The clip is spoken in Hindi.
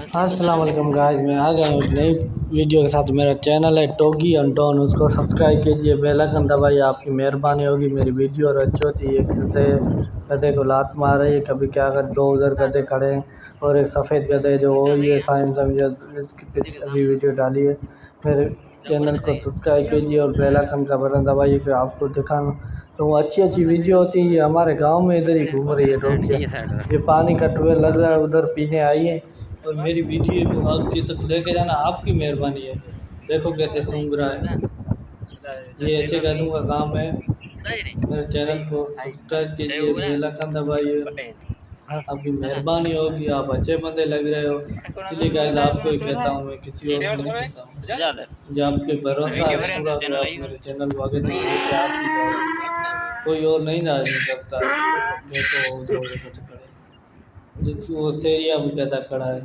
अस्सलाम वालेकुम गाइस, मैं आ गया हूँ एक नई वीडियो के साथ। मेरा चैनल है टोगी अनटोन, उसको सब्सक्राइब कीजिए, बेल आइकन दबाइए। आपकी मेहरबानी होगी। मेरी वीडियो और अच्छी होती है। जैसे गधे को लात मार रही है, कभी क्या कर, दो उधर गधे खड़े हैं और एक सफ़ेद गधे जो वो ये साइम समझे इसकी अभी वीडियो डाली है। मेरे चैनल को सब्सक्राइब कीजिए और बेल आइकन का बटन दबाइए कि आपको दिखाऊँ तो वो अच्छी अच्छी वीडियो होती है। ये हमारे गाँव में इधर ही घूम रही है डोंकिया। ये पानी का टुएल लग रहा है, उधर पीने आई है और मेरी वीडियो को आपके तक लेके जाना आपकी मेहरबानी है। देखो कैसे सूंघ रहा है, ये अच्छे कदम का काम है। मेरे चैनल को सब्सक्राइब कीजिए, बेल आइकन दबाइए, आपकी मेहरबानी होगी। आप अच्छे बंदे लग रहे हो, इसलिए गाइस आपको ही कहता हूँ, मैं किसी और को नहीं कहता हूँ। जो आप पे भरोसा है पूरा कि आप मेरे चैनल को आगे तक लेके आप ही जाओगे, कोई और नहीं ना करता। देखो जो खड़े जिस वो सेरिया भी कहता खड़ा है।